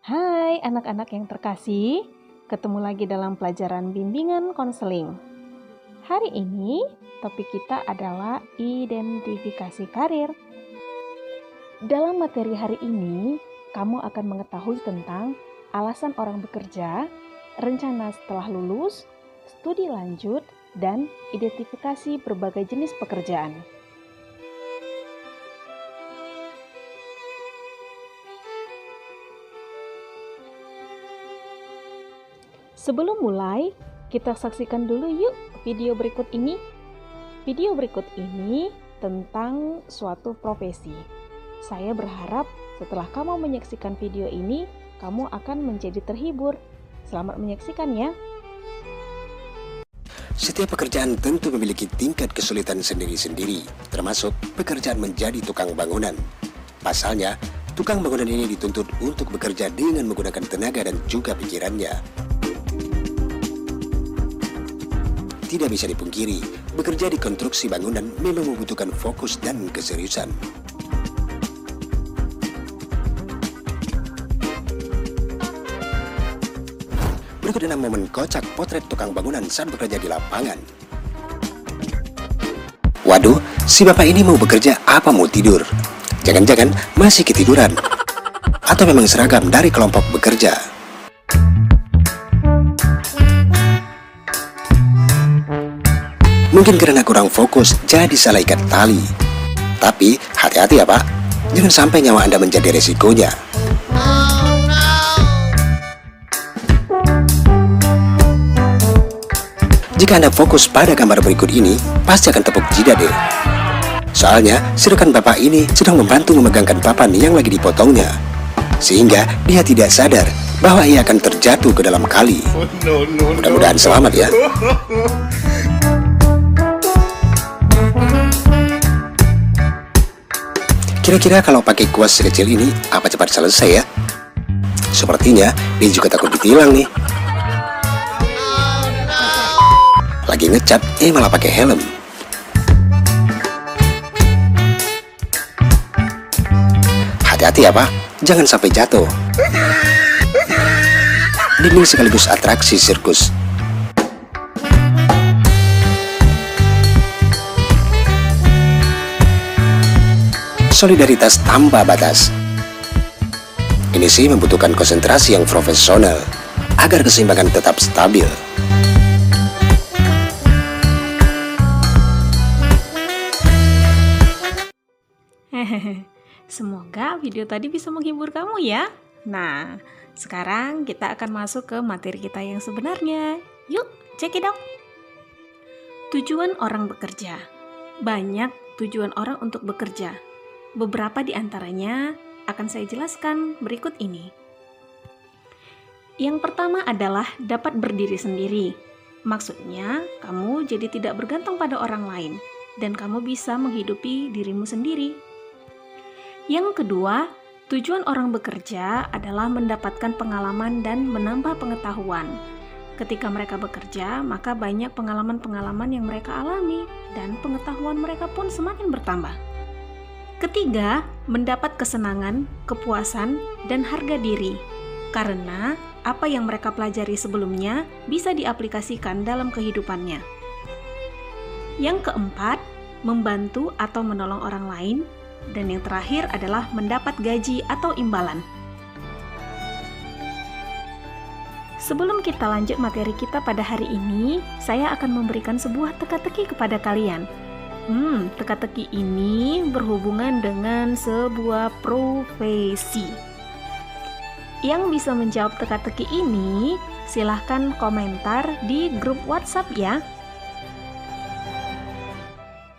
Hai anak-anak yang terkasih, ketemu lagi dalam pelajaran bimbingan konseling. Hari ini topik kita adalah identifikasi karir. Dalam materi hari ini, kamu akan mengetahui tentang alasan orang bekerja, rencana setelah lulus, studi lanjut, dan identifikasi berbagai jenis pekerjaan. Sebelum mulai, kita saksikan dulu yuk video berikut ini. Video berikut ini tentang suatu profesi. Saya berharap setelah kamu menyaksikan video ini, kamu akan menjadi terhibur. Selamat menyaksikan ya. Setiap pekerjaan tentu memiliki tingkat kesulitan sendiri-sendiri, termasuk pekerjaan menjadi tukang bangunan. Pasalnya, tukang bangunan ini dituntut untuk bekerja dengan menggunakan tenaga dan juga pikirannya. Tidak bisa dipungkiri, bekerja di konstruksi bangunan memang membutuhkan fokus dan keseriusan. Berikut 6 momen kocak potret tukang bangunan saat bekerja di lapangan. Waduh, si bapak ini mau bekerja apa mau tidur? Jangan-jangan masih ketiduran? Atau memang seragam dari kelompok bekerja? Mungkin karena kurang fokus, jadi salah ikat tali. Tapi, hati-hati ya Pak, jangan sampai nyawa Anda menjadi resikonya. Jika Anda fokus pada gambar berikut ini, pasti akan tepuk jidat deh. Soalnya, si rekan Bapak ini sedang membantu memegangkan papan yang lagi dipotongnya. Sehingga dia tidak sadar bahwa ia akan terjatuh ke dalam kali. Mudah-mudahan selamat ya. Kira-kira kalau pakai kuas sekecil ini, apa cepat selesai ya? Sepertinya dia juga takut ditilang nih. Lagi ngecat, malah pakai helm. Hati-hati ya Pak, jangan sampai jatuh. Dinding sekaligus atraksi sirkus. Solidaritas tanpa batas. Ini sih membutuhkan konsentrasi yang profesional agar keseimbangan tetap stabil. Semoga video tadi bisa menghibur kamu ya. Nah, sekarang kita akan masuk ke materi kita yang sebenarnya. Yuk, check it out. Tujuan orang bekerja. Banyak tujuan orang untuk bekerja. Beberapa di antaranya akan saya jelaskan berikut ini. Yang pertama adalah dapat berdiri sendiri. Maksudnya, kamu jadi tidak bergantung pada orang lain dan kamu bisa menghidupi dirimu sendiri. Yang kedua, tujuan orang bekerja adalah mendapatkan pengalaman dan menambah pengetahuan. Ketika mereka bekerja, maka banyak pengalaman-pengalaman yang mereka alami dan pengetahuan mereka pun semakin bertambah. Ketiga, mendapat kesenangan, kepuasan, dan harga diri. Karena apa yang mereka pelajari sebelumnya bisa diaplikasikan dalam kehidupannya. Yang keempat, membantu atau menolong orang lain. Dan yang terakhir adalah mendapat gaji atau imbalan. Sebelum kita lanjut materi kita pada hari ini, saya akan memberikan sebuah teka-teki kepada kalian. Teka-teki ini berhubungan dengan sebuah profesi. Yang bisa menjawab teka-teki ini, silahkan komentar di grup WhatsApp ya.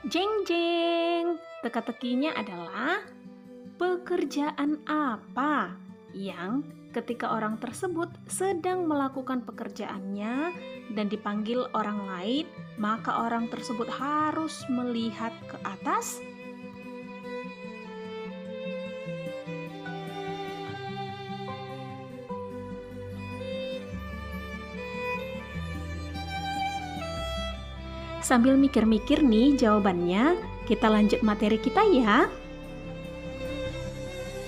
Jeng jeng, teka-tekinya adalah pekerjaan apa yang ketika orang tersebut sedang melakukan pekerjaannya dan dipanggil orang lain, maka orang tersebut harus melihat ke atas. Sambil mikir-mikir nih jawabannya, kita lanjut materi kita ya.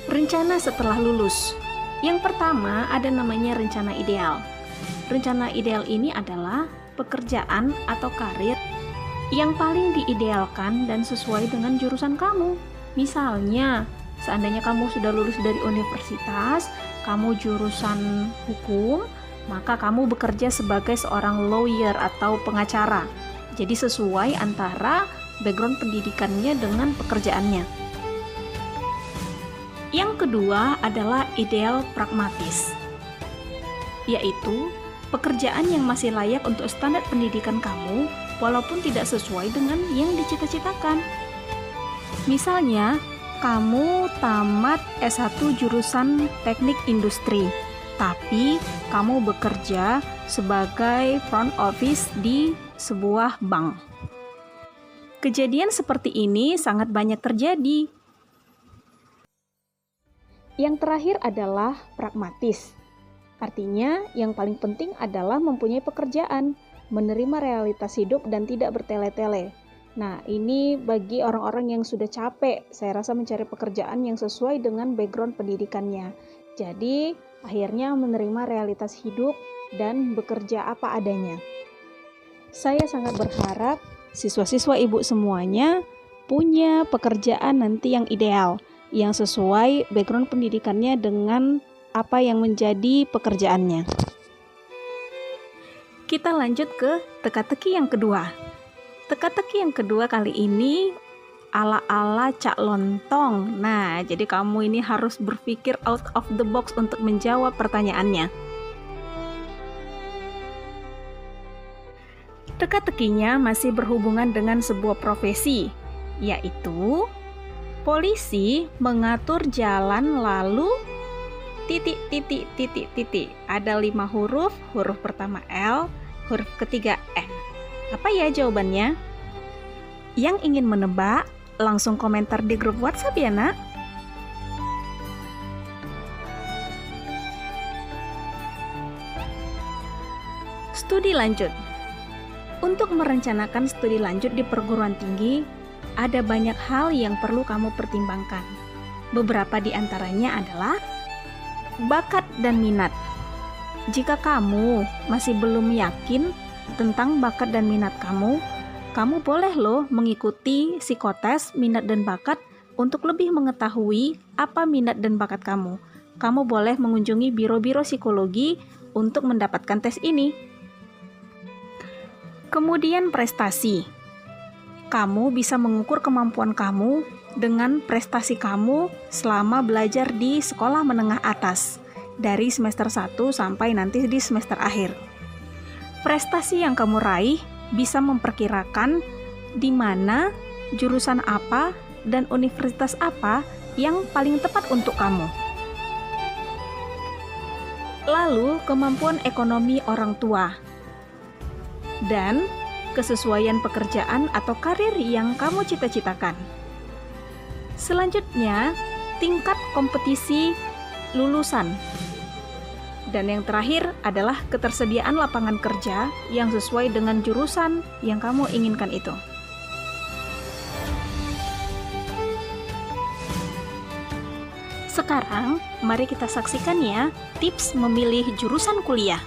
Rencana setelah lulus. Yang pertama ada namanya rencana ideal. Rencana ideal ini adalah pekerjaan atau karir yang paling diidealkan dan sesuai dengan jurusan kamu. Misalnya, seandainya kamu sudah lulus dari universitas, kamu jurusan hukum, maka kamu bekerja sebagai seorang lawyer atau pengacara. Jadi sesuai antara background pendidikannya dengan pekerjaannya. Yang kedua adalah ideal pragmatis, yaitu pekerjaan yang masih layak untuk standar pendidikan kamu walaupun tidak sesuai dengan yang dicita-citakan. Misalnya, kamu tamat S1 jurusan teknik industri, tapi kamu bekerja sebagai front office di sebuah bank. Kejadian seperti ini sangat banyak terjadi. Yang terakhir adalah pragmatis. Artinya, yang paling penting adalah mempunyai pekerjaan, menerima realitas hidup dan tidak bertele-tele. Nah, ini bagi orang-orang yang sudah capek, saya rasa mencari pekerjaan yang sesuai dengan background pendidikannya. Jadi, akhirnya menerima realitas hidup dan bekerja apa adanya. Saya sangat berharap siswa-siswa ibu semuanya punya pekerjaan nanti yang ideal, yang sesuai background pendidikannya dengan apa yang menjadi pekerjaannya. Kita lanjut ke teka-teki yang kedua. Teka-teki yang kedua kali ini ala-ala Cak Lontong. Nah, jadi kamu ini harus berpikir out of the box untuk menjawab pertanyaannya. Teka-tekinya masih berhubungan dengan sebuah profesi, yaitu polisi mengatur jalan lalu titik. Ada 5 huruf, huruf pertama L, huruf ketiga N. Apa ya jawabannya? Yang ingin menebak, langsung komentar di grup WhatsApp ya, Nak. Studi lanjut. Untuk merencanakan studi lanjut di perguruan tinggi, ada banyak hal yang perlu kamu pertimbangkan. Beberapa di antaranya adalah bakat dan minat. Jika kamu masih belum yakin tentang bakat dan minat kamu boleh loh mengikuti psikotes minat dan bakat untuk lebih mengetahui apa minat dan bakat kamu. Kamu boleh mengunjungi biro-biro psikologi untuk mendapatkan tes ini. Kemudian prestasi. Kamu bisa mengukur kemampuan kamu dengan prestasi kamu selama belajar di sekolah menengah atas, dari semester 1 sampai nanti di semester akhir. Prestasi yang kamu raih bisa memperkirakan di mana, jurusan apa, dan universitas apa yang paling tepat untuk kamu. Lalu, kemampuan ekonomi orang tua dan kesesuaian pekerjaan atau karir yang kamu cita-citakan. Selanjutnya, tingkat kompetisi lulusan. Dan yang terakhir adalah ketersediaan lapangan kerja yang sesuai dengan jurusan yang kamu inginkan itu. Sekarang, mari kita saksikan ya tips memilih jurusan kuliah.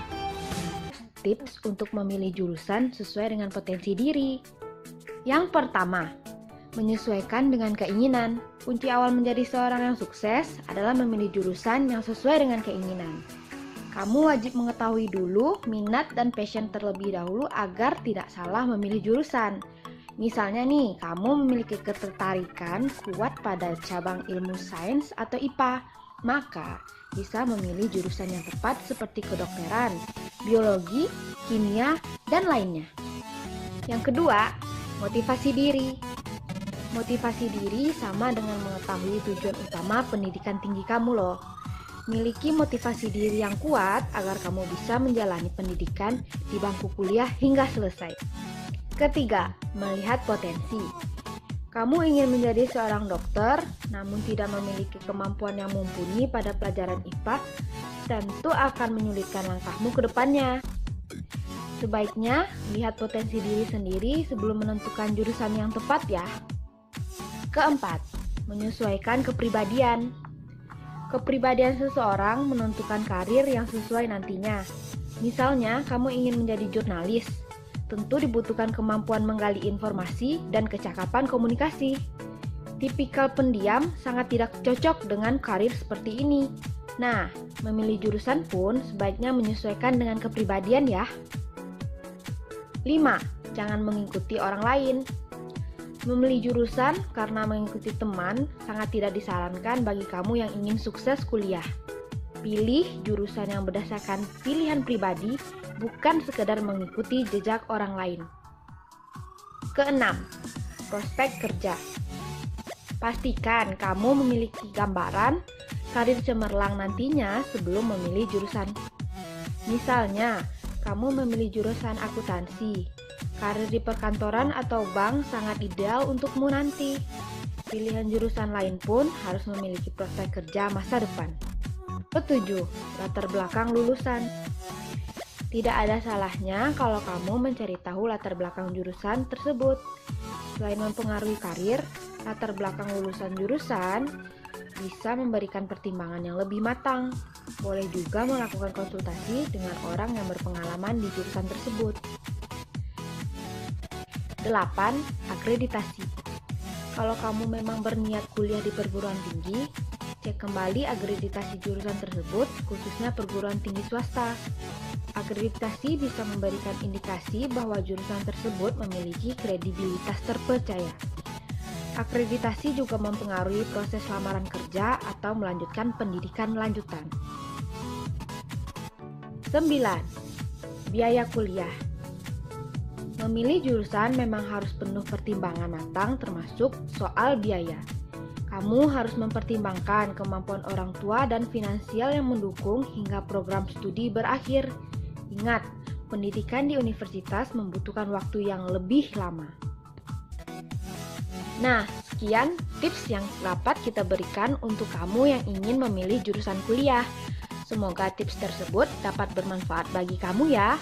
Tips untuk memilih jurusan sesuai dengan potensi diri. Yang pertama, menyesuaikan dengan keinginan. Kunci awal menjadi seorang yang sukses adalah memilih jurusan yang sesuai dengan keinginan. Kamu wajib mengetahui dulu minat dan passion terlebih dahulu agar tidak salah memilih jurusan. Misalnya nih, kamu memiliki ketertarikan kuat pada cabang ilmu sains atau IPA, maka bisa memilih jurusan yang tepat seperti kedokteran, biologi, kimia, dan lainnya. Yang kedua, motivasi diri. Motivasi diri sama dengan mengetahui tujuan utama pendidikan tinggi kamu loh. Miliki motivasi diri yang kuat agar kamu bisa menjalani pendidikan di bangku kuliah hingga selesai. Ketiga, melihat potensi. Kamu ingin menjadi seorang dokter, namun tidak memiliki kemampuan yang mumpuni pada pelajaran IPA, tentu akan menyulitkan langkahmu ke depannya. Sebaiknya, lihat potensi diri sendiri sebelum menentukan jurusan yang tepat ya. Keempat, menyesuaikan kepribadian. Kepribadian seseorang menentukan karir yang sesuai nantinya. Misalnya, kamu ingin menjadi jurnalis. Tentu dibutuhkan kemampuan menggali informasi dan kecakapan komunikasi. Tipikal pendiam sangat tidak cocok dengan karir seperti ini. Nah, memilih jurusan pun sebaiknya menyesuaikan dengan kepribadian ya. 5. Jangan mengikuti orang lain. Memilih jurusan karena mengikuti teman sangat tidak disarankan bagi kamu yang ingin sukses kuliah. Pilih jurusan yang berdasarkan pilihan pribadi, bukan sekedar mengikuti jejak orang lain. Keenam, prospek kerja. Pastikan kamu memiliki gambaran karir cemerlang nantinya sebelum memilih jurusan. Misalnya, kamu memilih jurusan akuntansi. Karir di perkantoran atau bank sangat ideal untukmu nanti. Pilihan jurusan lain pun harus memiliki prospek kerja masa depan. Ketujuh, latar belakang lulusan. Tidak ada salahnya kalau kamu mencari tahu latar belakang jurusan tersebut. Selain mempengaruhi karir, latar belakang lulusan jurusan bisa memberikan pertimbangan yang lebih matang. Boleh juga melakukan konsultasi dengan orang yang berpengalaman di jurusan tersebut. 8. Akreditasi. Kalau kamu memang berniat kuliah di perguruan tinggi, cek kembali akreditasi jurusan tersebut, khususnya perguruan tinggi swasta. Akreditasi bisa memberikan indikasi bahwa jurusan tersebut memiliki kredibilitas terpercaya. Akreditasi juga mempengaruhi proses lamaran kerja atau melanjutkan pendidikan lanjutan. 9. Biaya kuliah. Memilih jurusan memang harus penuh pertimbangan matang termasuk soal biaya. Kamu harus mempertimbangkan kemampuan orang tua dan finansial yang mendukung hingga program studi berakhir. Ingat, pendidikan di universitas membutuhkan waktu yang lebih lama. Nah, sekian tips yang dapat kita berikan untuk kamu yang ingin memilih jurusan kuliah. Semoga tips tersebut dapat bermanfaat bagi kamu ya.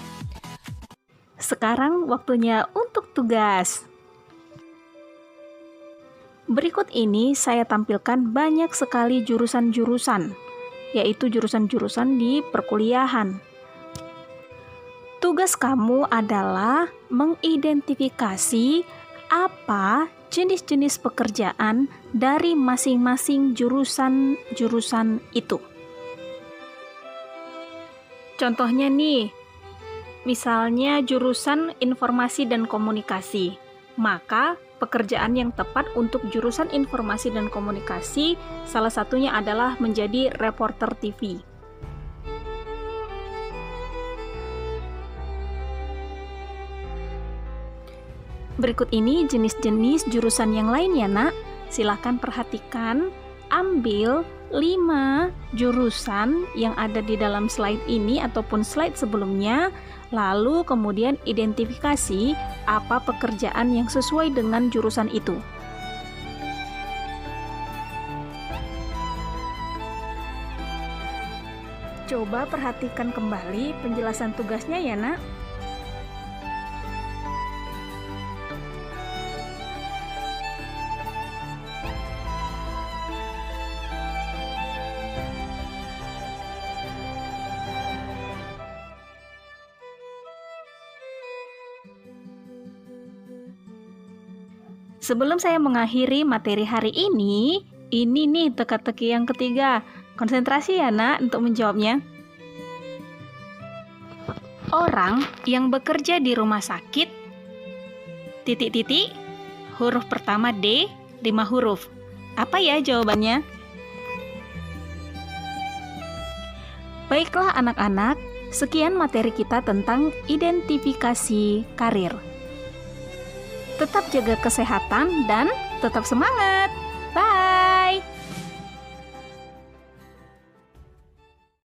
Sekarang waktunya untuk tugas. Berikut ini saya tampilkan banyak sekali jurusan-jurusan, yaitu jurusan-jurusan di perkuliahan. Tugas kamu adalah mengidentifikasi apa jenis-jenis pekerjaan dari masing-masing jurusan-jurusan itu. Contohnya nih, misalnya jurusan informasi dan komunikasi, maka pekerjaan yang tepat untuk jurusan informasi dan komunikasi salah satunya adalah menjadi reporter TV. Berikut ini jenis-jenis jurusan yang lain ya nak. Silahkan perhatikan, ambil 5 jurusan yang ada di dalam slide ini ataupun slide sebelumnya, lalu kemudian identifikasi apa pekerjaan yang sesuai dengan jurusan itu. Coba perhatikan kembali penjelasan tugasnya ya nak. Sebelum saya mengakhiri materi hari ini nih teka-teki yang ketiga. Konsentrasi ya nak untuk menjawabnya. Orang yang bekerja di rumah sakit, titik-titik, huruf pertama D, 5 huruf. Apa ya jawabannya? Baiklah anak-anak, sekian materi kita tentang identifikasi karir. Tetap jaga kesehatan dan tetap semangat!